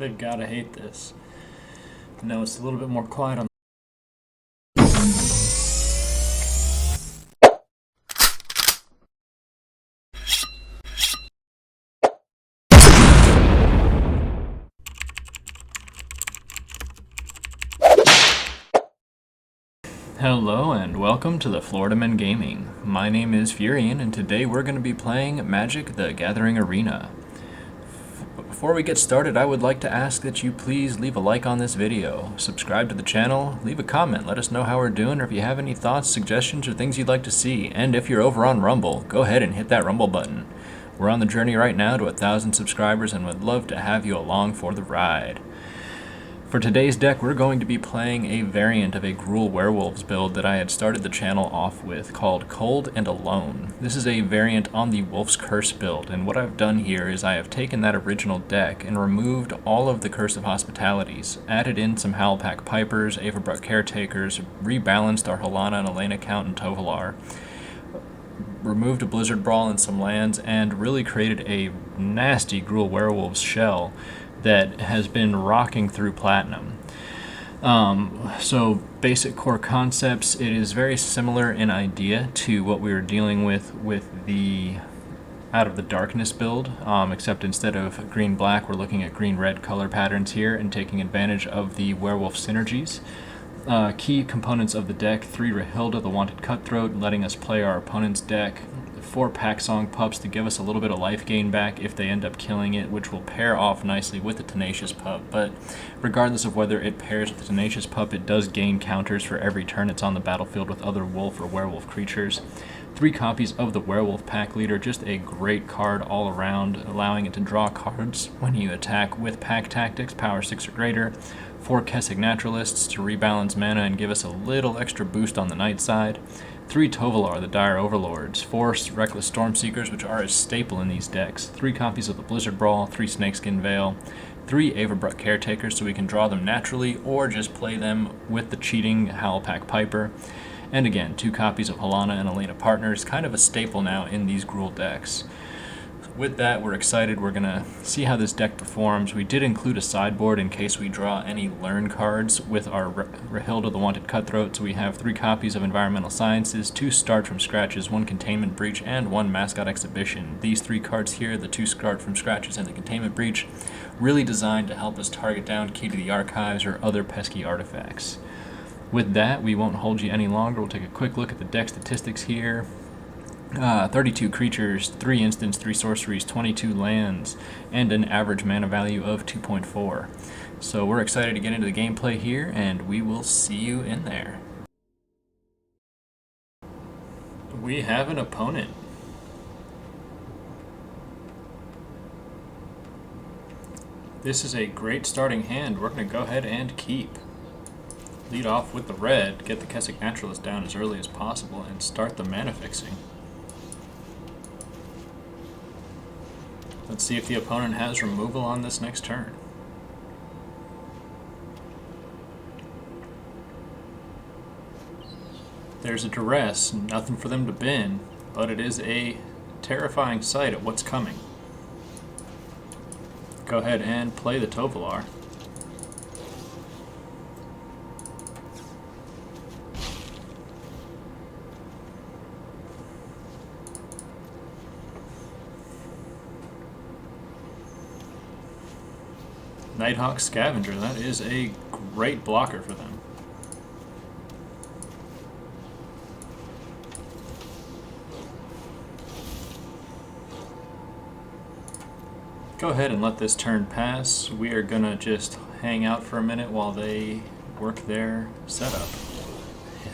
Gotta hate this. No, it's a little bit more quiet on. Hello and welcome to the Florida Men Gaming. My name is Furion and today we're going to be playing Magic the Gathering Arena. Before we get started, I would like to ask that you please leave a like on this video, subscribe to the channel, leave a comment, let us know how we're doing, or if you have any thoughts, suggestions, or things you'd like to see. And if you're over on Rumble, go ahead and hit that Rumble button. We're on the journey right now to 1,000 subscribers and would love to have you along for the ride. For today's deck, we're going to be playing a variant of a Gruul Werewolves build that I had started the channel off with called Cold and Alone. This is a variant on the Wolf's Curse build, and what I've done here is I have taken that original deck and removed all of the Curse of Hospitalities, added in some Howlpack Pipers, Averbrook Caretakers, rebalanced our Halana and Elena count and Tovalar, removed a Blizzard Brawl and some lands, and really created a nasty Gruul Werewolves shell that has been rocking through Platinum. So basic core concepts, it is very similar in idea to what we were dealing with the Out of the Darkness build, except instead of green-black, we're looking at green-red color patterns here and taking advantage of the werewolf synergies. Key components of the deck: 3 Rahilda, the Wanted Cutthroat, letting us play our opponent's deck. 4 Packsong Pups to give us a little bit of life gain back if they end up killing it, which will pair off nicely with the Tenacious Pup. But regardless of whether it pairs with the Tenacious Pup, it does gain counters for every turn it's on the battlefield with other wolf or werewolf creatures. 3 copies of the Werewolf Pack Leader, just a great card all around, allowing it to draw cards when you attack with Pack Tactics, power 6 or greater. 4 Kessig Naturalists to rebalance mana and give us a little extra boost on the night side. 3 Tovalar, the Dire Overlords. 4 Reckless Stormseekers, which are a staple in these decks. 3 copies of the Blizzard Brawl, 3 Snakeskin Veil. 3 Averbrook Caretakers, so we can draw them naturally or just play them with the cheating Howlpack Piper. And again, 2 copies of Halana and Elena Partners, kind of a staple now in these Gruul decks. With that, we're excited. We're going to see how this deck performs. We did include a sideboard in case we draw any learn cards with our Rahilda, the Wanted Cutthroat. So we have 3 copies of Environmental Sciences, 2 Start from Scratches, 1 Containment Breach, and 1 Mascot Exhibition. These 3 cards here, the 2 Start from Scratches and the Containment Breach, really designed to help us target down Key to the Archives or other pesky artifacts. With that, we won't hold you any longer. We'll take a quick look at the deck statistics here. 32 creatures, 3 instants, 3 sorceries, 22 lands, and an average mana value of 2.4. So we're excited to get into the gameplay here, and we will see you in there. We have an opponent. This is a great starting hand. We're going to go ahead and keep. Lead off with the red, get the Kessig Naturalist down as early as possible, and start the mana fixing. Let's see if the opponent has removal on this next turn. There's a Duress, nothing for them to bin, but it is a terrifying sight at what's coming. Go ahead and play the Tovalar. Nighthawk Scavenger, that is a great blocker for them. Go ahead and let this turn pass. We are gonna just hang out for a minute while they work their setup.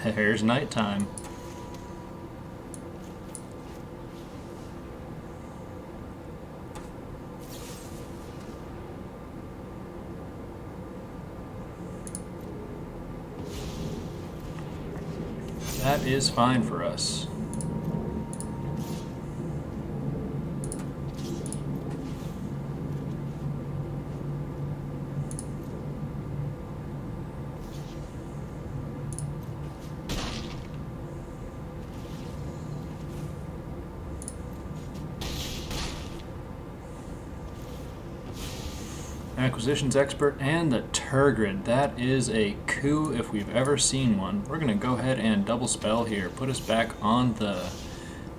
There's nighttime. That is fine for us. Acquisitions Expert, and the Turgid. That is a coup if we've ever seen one. We're going to go ahead and double spell here, put us back on the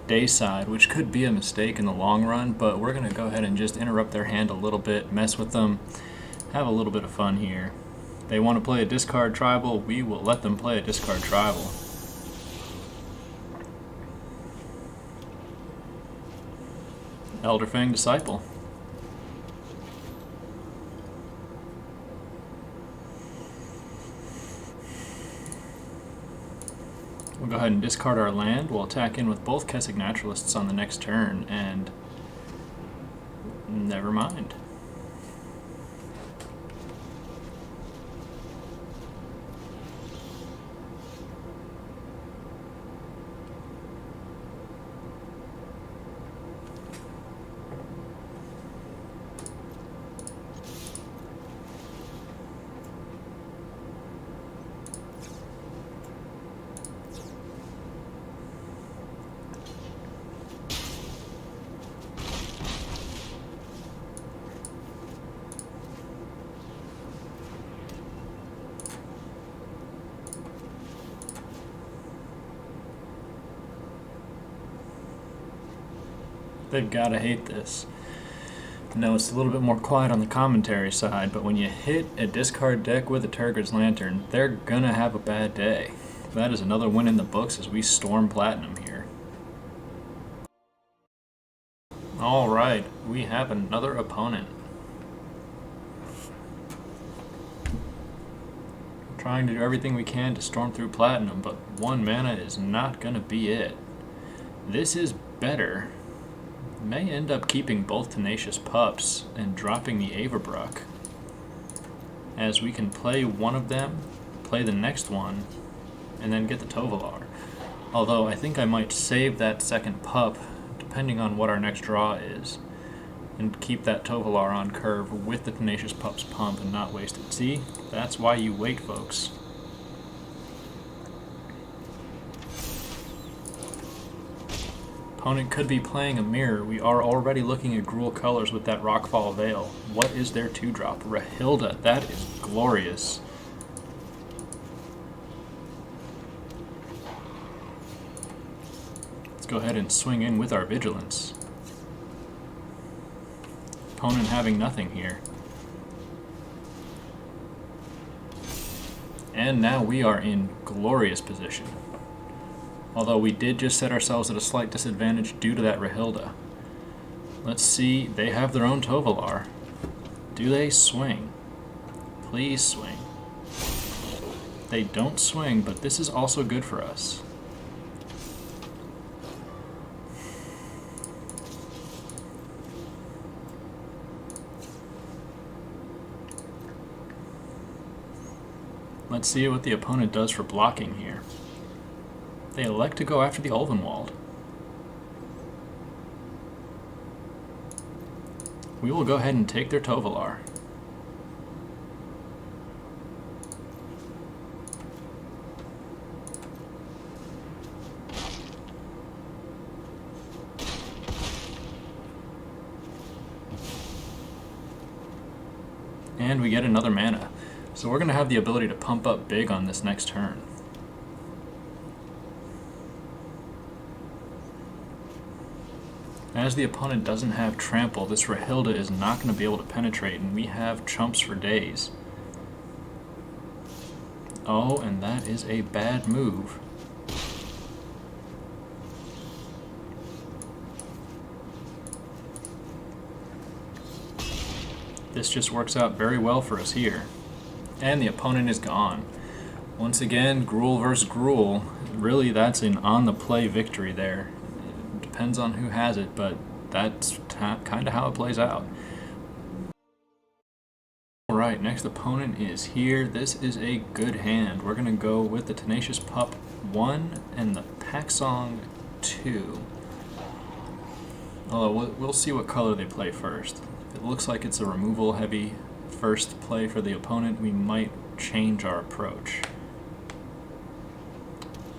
day side, which could be a mistake in the long run, but we're going to go ahead and just interrupt their hand a little bit, mess with them, have a little bit of fun here. They want to play a discard tribal, we will let them play a discard tribal. Elderfang Disciple. We'll go ahead and discard our land. We'll attack in with both Kessig Naturalists on the next turn, and never mind. They've got to hate this. No, it's a little bit more quiet on the commentary side, but when you hit a discard deck with a Turgid's Lantern, they're gonna have a bad day. That is another win in the books as we storm Platinum here. Alright, we have another opponent. Trying to do everything we can to storm through Platinum, but 1 mana is not gonna be it. This is better. May end up keeping both Tenacious Pups and dropping the Averbruck, as we can play one of them, play the next one, and then get the Tovolar. Although I think I might save that second pup, depending on what our next draw is, and keep that Tovolar on curve with the Tenacious Pups pump and not waste it. See? That's why you wait, folks. Opponent could be playing a mirror. We are already looking at Gruul colors with that Rockfall Veil. What is their 2-drop? Rahilda. That is glorious. Let's go ahead and swing in with our Vigilance. Opponent having nothing here. And now we are in glorious position. Although we did just set ourselves at a slight disadvantage due to that Rahilda. Let's see, they have their own Tovolar. Do they swing? Please swing. They don't swing, but this is also good for us. Let's see what the opponent does for blocking here. They elect to go after the Ulvenwald. We will go ahead and take their Tovolar. And we get another mana. So we're going to have the ability to pump up big on this next turn. As the opponent doesn't have Trample, this Rahilda is not going to be able to penetrate, and we have chumps for days. Oh, and that is a bad move. This just works out very well for us here. And the opponent is gone. Once again, Gruul versus Gruul. Really, that's an on-the-play victory there. Depends on who has it, but that's kind of how it plays out. Alright, next opponent is here. This is a good hand. We're going to go with the Tenacious Pup 1 and the Packsong 2. Although we'll see what color they play first. If it looks like it's a removal heavy first play for the opponent, we might change our approach.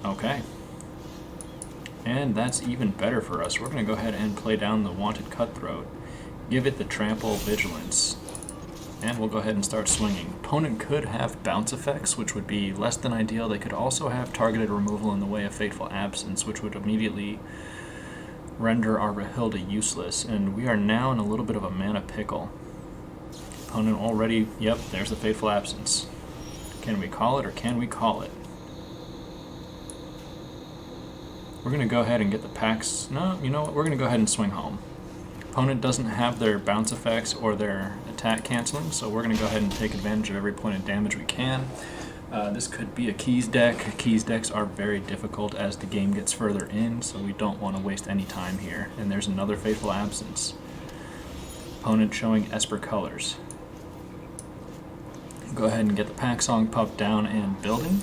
Okay. And that's even better for us. We're going to go ahead and play down the Wanted Cutthroat. Give it the Trample Vigilance. And we'll go ahead and start swinging. Opponent could have bounce effects, which would be less than ideal. They could also have targeted removal in the way of Fateful Absence, which would immediately render our Rahilda useless. And we are now in a little bit of a mana pickle. Opponent already, yep, there's the Fateful Absence. Can we call it or can we call it? We're going to go ahead and get the packs. No, you know what? We're going to go ahead and swing home. Opponent doesn't have their bounce effects or their attack canceling, so we're going to go ahead and take advantage of every point of damage we can. This could be a keys deck. Keys decks are very difficult as the game gets further in, so we don't want to waste any time here. And there's another Fateful Absence. Opponent showing Esper colors. Go ahead and get the pack song pup down and building.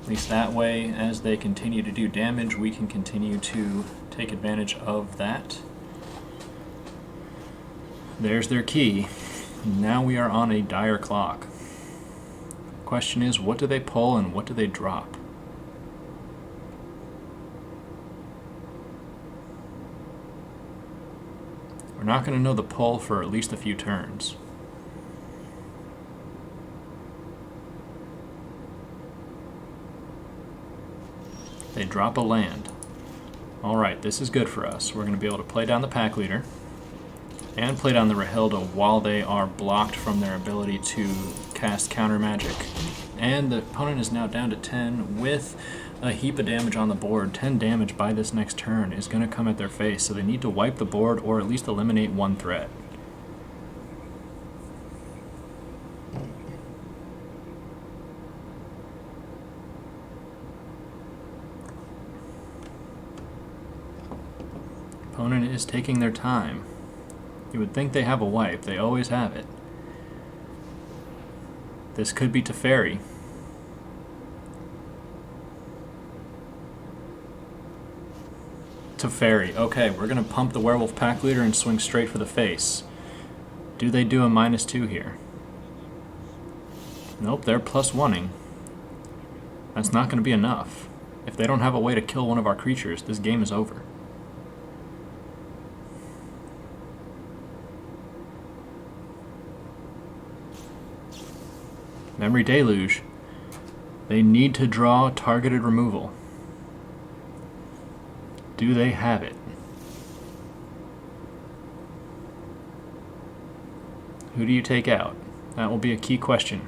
At least that way, as they continue to do damage, we can continue to take advantage of that. There's their key. Now we are on a dire clock. Question is, what do they pull and what do they drop? We're not going to know the pull for at least a few turns. They drop a land. Alright, this is good for us. We're going to be able to play down the pack leader and play down the Rahilda while they are blocked from their ability to cast counter magic. And the opponent is now down to 10 with a heap of damage on the board. 10 damage by this next turn is going to come at their face, so they need to wipe the board or at least eliminate one threat. Opponent is taking their time. You would think they have a wipe. They always have it. This could be Teferi. Teferi. Okay, we're going to pump the Werewolf Pack Leader and swing straight for the face. Do they do a -2 here? Nope, they're +1ing. That's not going to be enough. If they don't have a way to kill one of our creatures, this game is over. Memory Deluge. They need to draw targeted removal. Do they have it? Who do you take out? That will be a key question.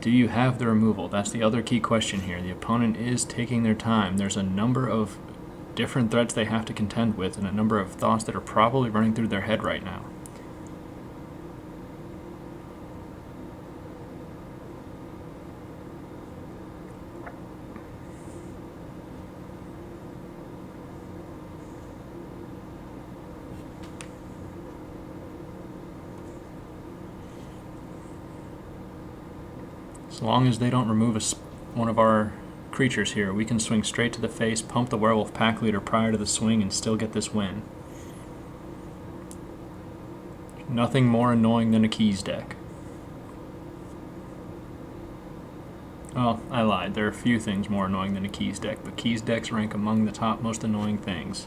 Do you have the removal? That's the other key question here. The opponent is taking their time. There's a number of different threats they have to contend with and a number of thoughts that are probably running through their head right now. As long as they don't remove one of our creatures here, we can swing straight to the face, pump the Werewolf Pack Leader prior to the swing, and still get this win. Nothing more annoying than a keys deck. Well, I lied. There are a few things more annoying than a keys deck, but keys decks rank among the top most annoying things.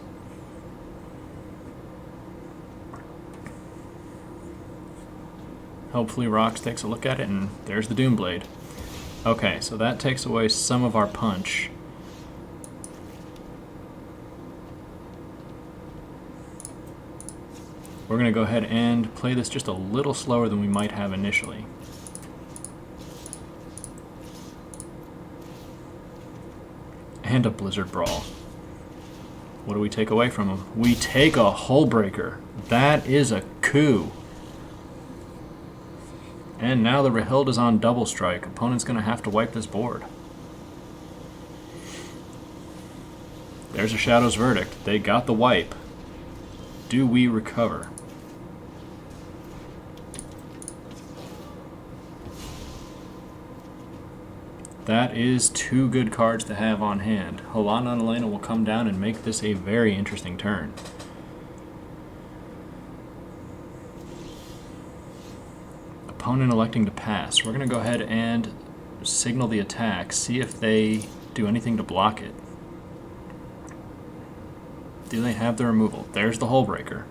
Hopefully Rox takes a look at it, and there's the Doomblade. Okay, so that takes away some of our punch. We're going to go ahead and play this just a little slower than we might have initially. And a Blizzard Brawl. What do we take away from him? We take a Hullbreaker. That is a coup. And now the Rahilda's on double strike. Opponent's going to have to wipe this board. There's a Shadow's Verdict. They got the wipe. Do we recover? That is two good cards to have on hand. Halana and Elena will come down and make this a very interesting turn. Opponent electing to pass. We're going to go ahead and signal the attack, see if they do anything to block it. Do they have the removal? There's the Hullbreaker.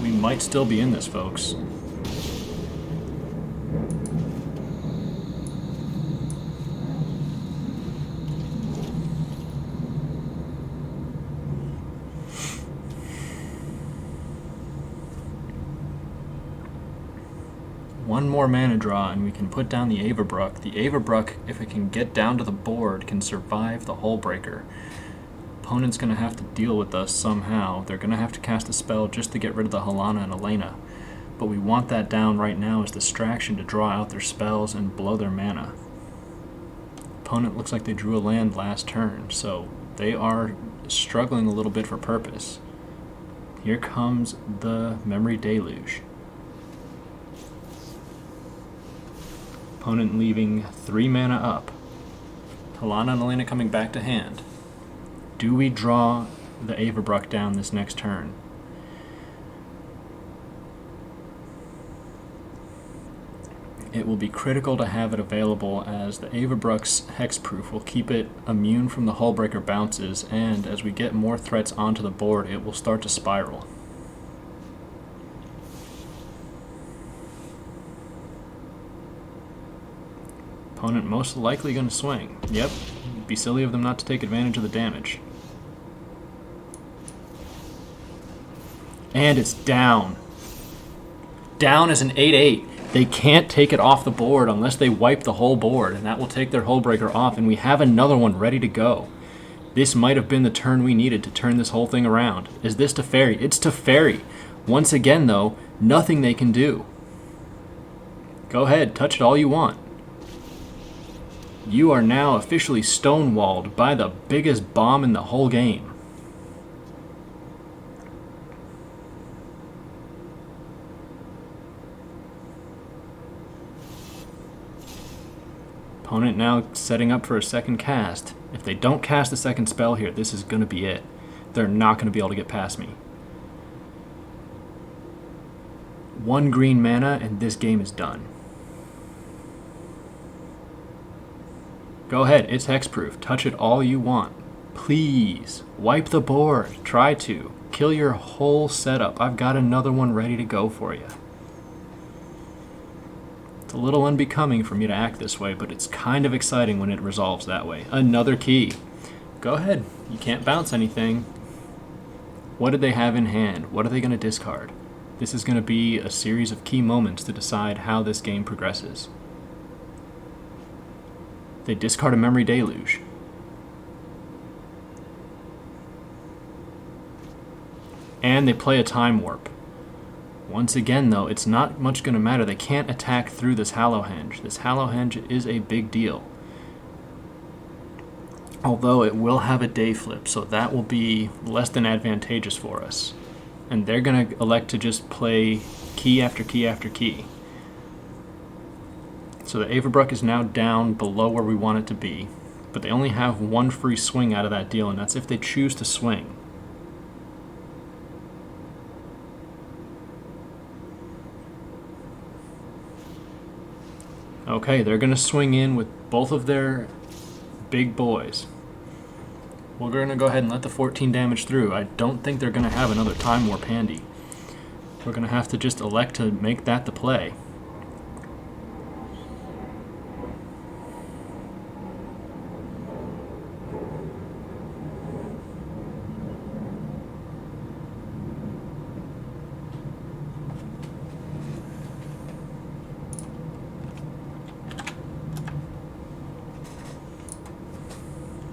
We might still be in this, folks. One more mana draw and we can put down the Avabruck. The Avabruck, if it can get down to the board, can survive the Hullbreaker. Opponent's going to have to deal with us somehow. They're going to have to cast a spell just to get rid of the Helana and Elena. But we want that down right now as distraction to draw out their spells and blow their mana. Opponent looks like they drew a land last turn, so they are struggling a little bit for purpose. Here comes the Memory Deluge. Opponent leaving 3 mana up. Helana and Elena coming back to hand. Do we draw the Avabruck down this next turn? It will be critical to have it available, as the Avabruck's hexproof will keep it immune from the Hullbreaker bounces, and as we get more threats onto the board, it will start to spiral. Opponent most likely going to swing. Yep, it'd be silly of them not to take advantage of the damage. And it's down. Down is an 8/8. They can't take it off the board unless they wipe the whole board, and that will take their Hullbreaker off, and we have another one ready to go. This might have been the turn we needed to turn this whole thing around. Is this Teferi? It's Teferi. Once again, though, nothing they can do. Go ahead, touch it all you want. You are now officially stonewalled by the biggest bomb in the whole game. Opponent now setting up for a second cast. If they don't cast a second spell here, this is going to be it. They're not going to be able to get past me. 1 green mana and this game is done. Go ahead, it's hexproof. Touch it all you want. Please, wipe the board. Try to. Kill your whole setup. I've got another one ready to go for you. It's a little unbecoming for me to act this way, but it's kind of exciting when it resolves that way. Another key. Go ahead. You can't bounce anything. What did they have in hand? What are they going to discard? This is going to be a series of key moments to decide how this game progresses. They discard a Memory Deluge. And they play a Time Warp. Once again, though, it's not much going to matter. They can't attack through this Hallowhenge. This Hallowhenge is a big deal. Although it will have a day flip, so that will be less than advantageous for us. And they're going to elect to just play key after key after key. So the Avabruck is now down below where we want it to be, but they only have 1 free swing out of that deal, and that's if they choose to swing. Okay, they're going to swing in with both of their big boys. We're going to go ahead and let the 14 damage through. I don't think they're going to have another Time Warp handy. We're going to have to just elect to make that the play.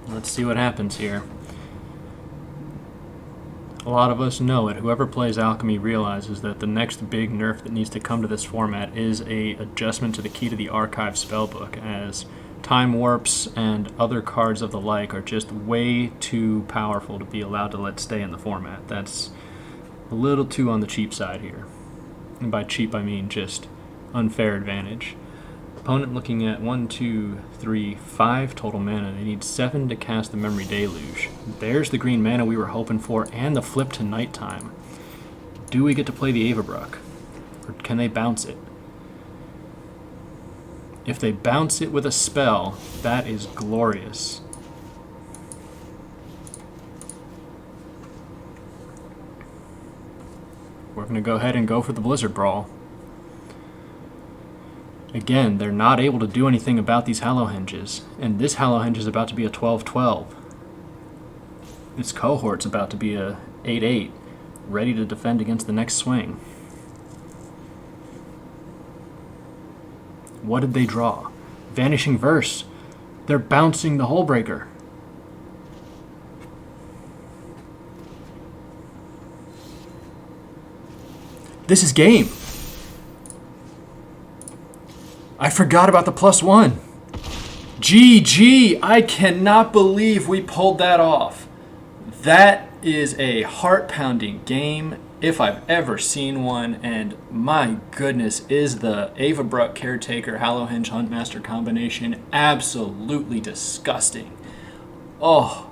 Let's see what happens here. A lot of us know it. Whoever plays Alchemy realizes that the next big nerf that needs to come to this format is a adjustment to the Key to the Archive spellbook, as Time Warps and other cards of the like are just way too powerful to be allowed to let stay in the format. That's a little too on the cheap side here. And by cheap, I mean just unfair advantage. Opponent looking at 1, 2, 3, 5 total mana. They need 7 to cast the Memory Deluge. There's the green mana we were hoping for, and the flip to nighttime. Do we get to play the Avabruck? Or can they bounce it? If they bounce it with a spell, that is glorious. We're going to go ahead and go for the Blizzard Brawl. Again, they're not able to do anything about these Hallowhenges, and this Hallowhenge is about to be a 12-12. Its cohort's about to be a 8-8, ready to defend against the next swing. What did they draw? Vanishing Verse. They're bouncing the Hullbreaker. This is game. I forgot about the +1. GG! I cannot believe we pulled that off. That is a heart-pounding game if I've ever seen one, and my goodness, is the Ava Bruck Caretaker Hallowhenge Huntmaster combination absolutely disgusting. Oh,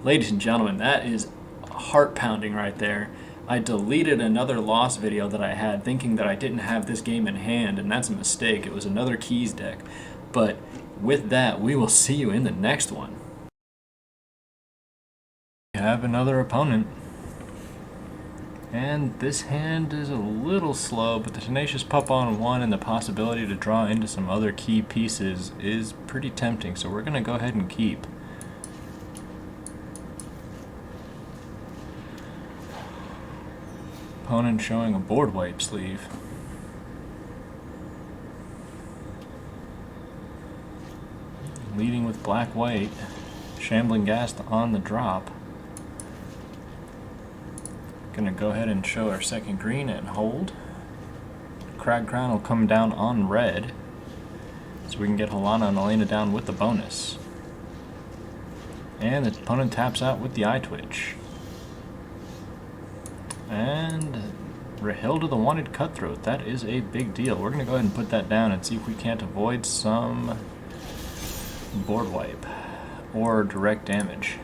ladies and gentlemen, that is heart-pounding right there. I deleted another loss video that I had thinking that I didn't have this game in hand, and that's a mistake. It was another keys deck. But with that, we will see you in the next one. We have another opponent. And this hand is a little slow, but the Tenacious Pup on 1 and the possibility to draw into some other key pieces is pretty tempting, so we're going to go ahead and keep. Opponent showing a board wipe sleeve. Leading with black-white. Shambling Ghast on the drop. Gonna go ahead and show our second green and hold. Crag Crown will come down on red, so we can get Halana and Elena down with the bonus. And the opponent taps out with the Eye Twitch. And Rahilda the Wanted Cutthroat. That is a big deal. We're going to go ahead and put that down and see if we can't avoid some board wipe or direct damage.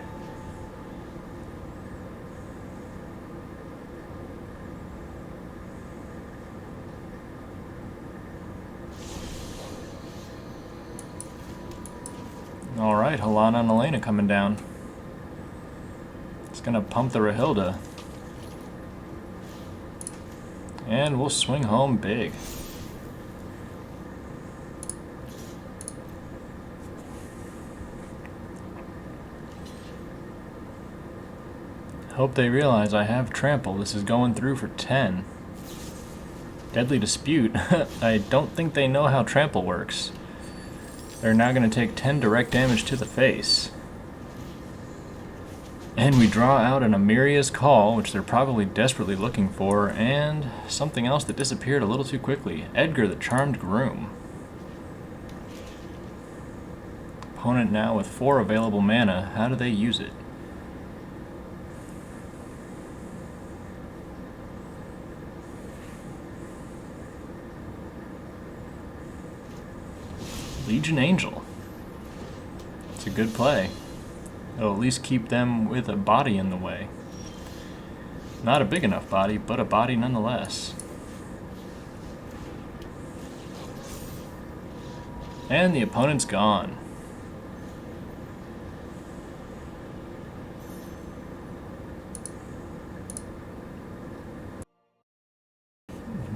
Alright, Halana and Elena coming down. It's going to pump the Rahilda. And we'll swing home big. Hope they realize I have trample. This is going through for 10. Deadly Dispute. I don't think they know how trample works. They're now going to take 10 direct damage to the face. And we draw out an Amiria's Call, which they're probably desperately looking for, and something else that disappeared a little too quickly. Edgar the Charmed Groom. Opponent now with 4 available mana. How do they use it? Legion Angel. It's a good play. It'll at least keep them with a body in the way. Not a big enough body, but a body nonetheless. And the opponent's gone.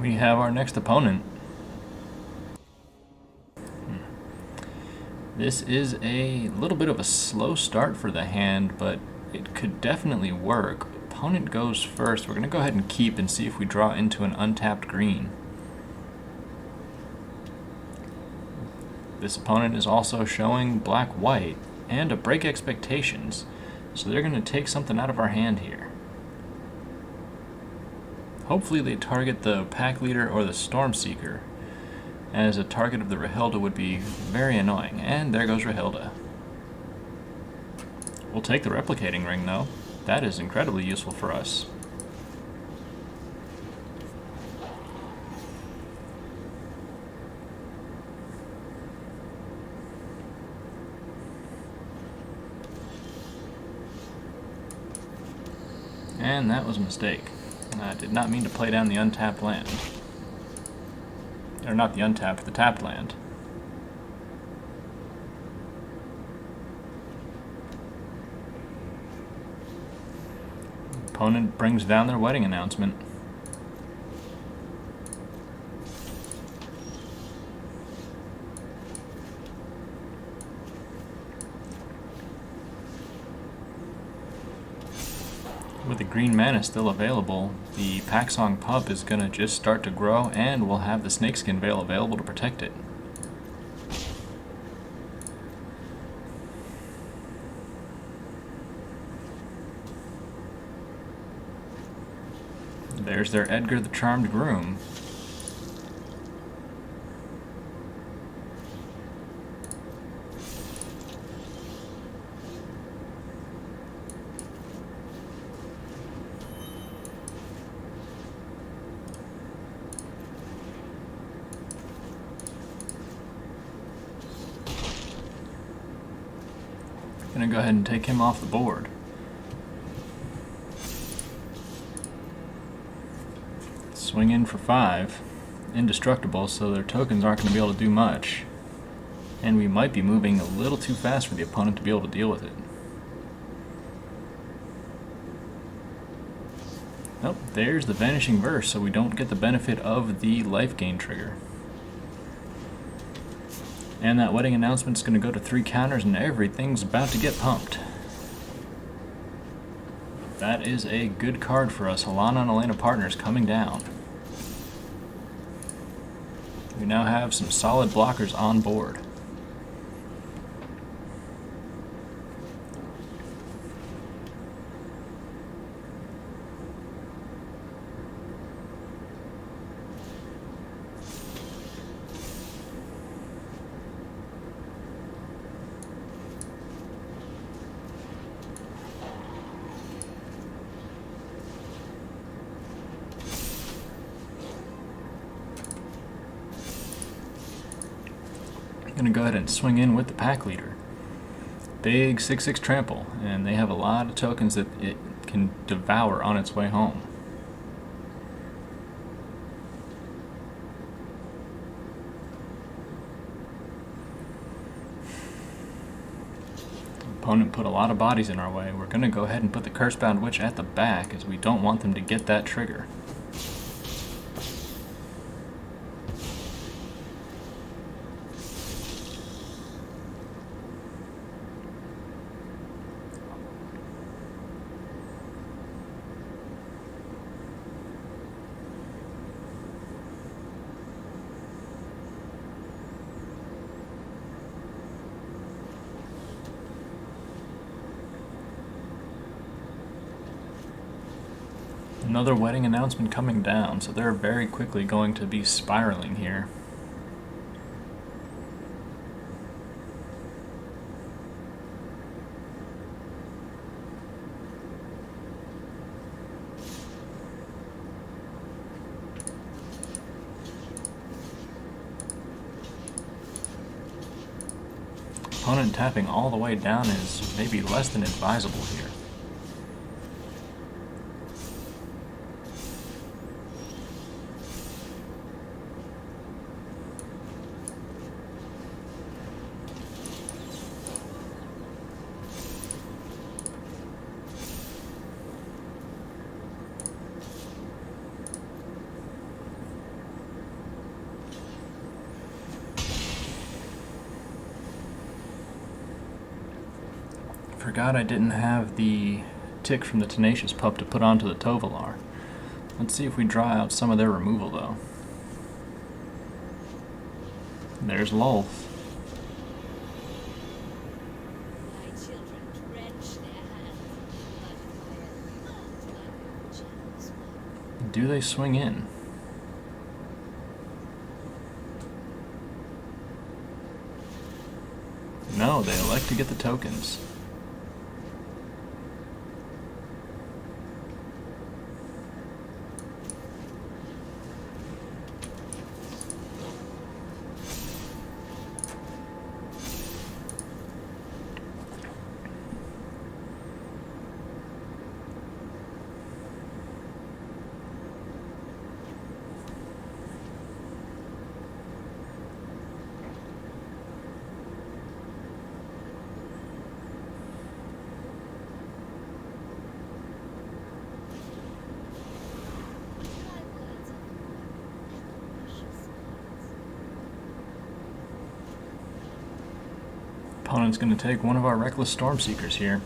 We have our next opponent. This is a little bit of a slow start for the hand, but it could definitely work. Opponent goes first. We're going to go ahead and keep and see if we draw into an untapped green. This opponent is also showing black-white and a Break Expectations, so they're going to take something out of our hand here. Hopefully they target the Pack Leader or the Stormseeker, as a target of the Rahilda would be very annoying. And there goes Rahilda. We'll take the Replicating Ring, though. That is incredibly useful for us. And that was a mistake. I did not mean to play down the untapped land. Or not the untapped, the tapped land. Opponent brings down their wedding announcement. With the green mana still available, the Packsong Pup is going to just start to grow, and we'll have the Snakeskin Veil available to protect it. There's their Edgar the Charmed Groom. Gonna go ahead and take him off the board. Swing in for 5. Indestructible, so their tokens aren't going to be able to do much. And we might be moving a little too fast for the opponent to be able to deal with it. Oh, there's the Vanishing Verse, so we don't get the benefit of the life gain trigger. And that wedding announcement's going to go to 3 counters, and everything's about to get pumped. That is a good card for us. Alana and Elena Partners coming down. We now have some solid blockers on board. Gonna go ahead and swing in with the pack leader. Big 6/6 trample, and they have a lot of tokens that it can devour on its way home. Opponent put a lot of bodies in our way. We're gonna go ahead and put the Cursebound Witch at the back, as we don't want them to get that trigger. Another wedding announcement coming down, so they're very quickly going to be spiraling here. Opponent tapping all the way down is maybe less than advisable here. Forgot I didn't have the tick from the Tenacious Pup to put onto the Tovolar. Let's see if we draw out some of their removal, though. There's Lulf. Do they swing in? No, they elect to get the tokens. opponent's going to take one of our Reckless Stormseekers here.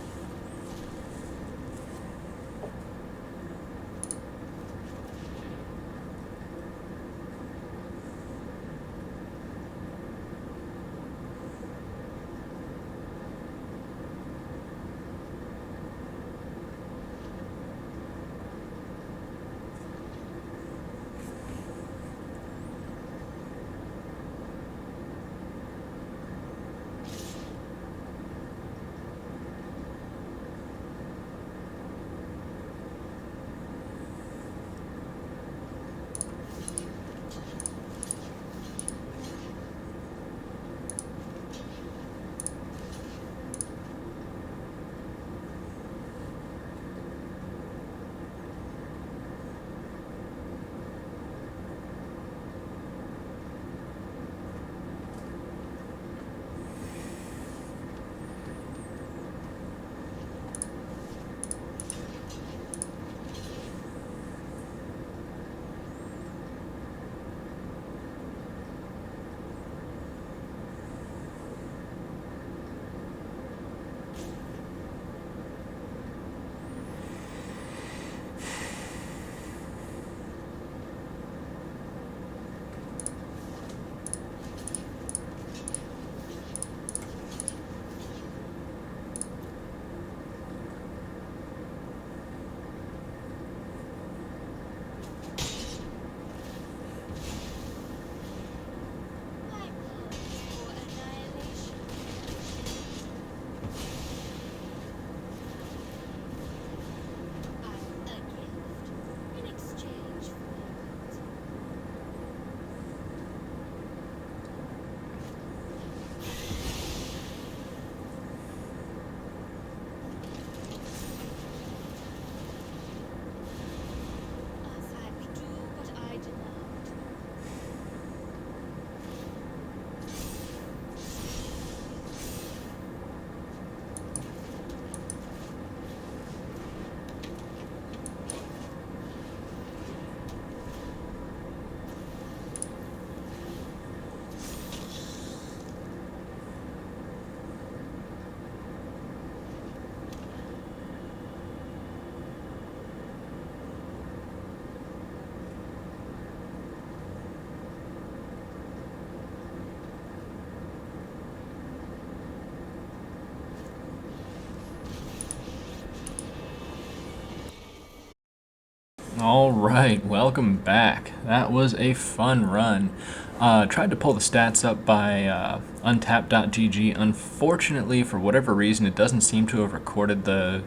Alright, welcome back. That was a fun run. Tried to pull the stats up by untap.gg. Unfortunately, for whatever reason, it doesn't seem to have recorded the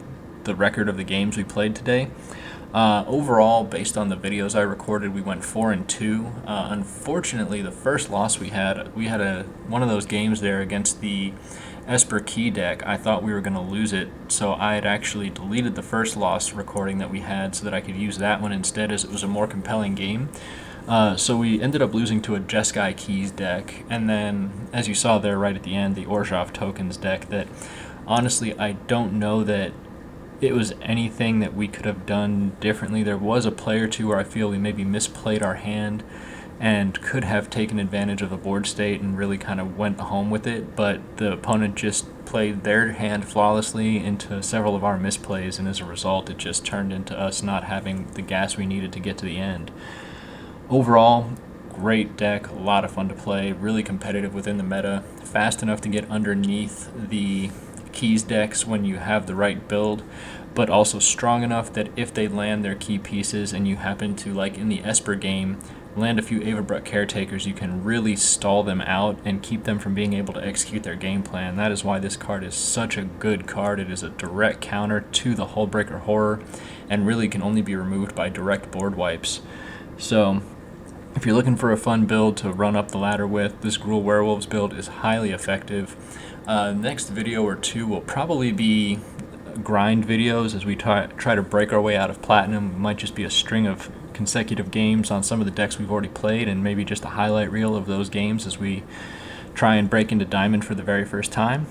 record of the games we played today. Overall, based on the videos I recorded, we went 4-2. Unfortunately, the first loss we had one of those games there against the Esper Key deck. I thought we were going to lose it, so I had actually deleted the first loss recording that we had so that I could use that one instead, as it was a more compelling game. So we ended up losing to a Jeskai Keys deck, and then, as you saw there right at the end, the Orzhov Tokens deck that, honestly, I don't know that it was anything that we could have done differently. There was a play or two where I feel we maybe misplayed our hand and could have taken advantage of the board state and really kind of went home with it, but the opponent just played their hand flawlessly into several of our misplays, and as a result it just turned into us not having the gas we needed to get to the end. Overall, great deck, a lot of fun to play, really competitive within the meta, fast enough to get underneath the Keys decks when you have the right build, but also strong enough that if they land their key pieces and you happen to, like in the Esper game, land a few Averbruck Caretakers, you can really stall them out and keep them from being able to execute their game plan. That is why this card is such a good card. It is a direct counter to the Hullbreaker Horror and really can only be removed by direct board wipes. So if you're looking for a fun build to run up the ladder with, this Gruul Werewolves build is highly effective. Next video or two will probably be grind videos as we try to break our way out of Platinum. It might just be a string of consecutive games on some of the decks we've already played, and maybe just a highlight reel of those games as we try and break into Diamond for the very first time.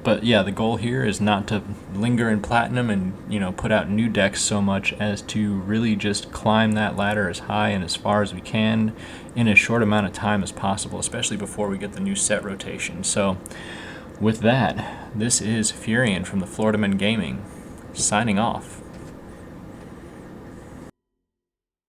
But yeah, the goal here is not to linger in Platinum and put out new decks so much as to really just climb that ladder as high and as far as we can in as short amount of time as possible, especially before we get the new set rotation. So With that, this is Furion from the Floridaman Gaming, signing off.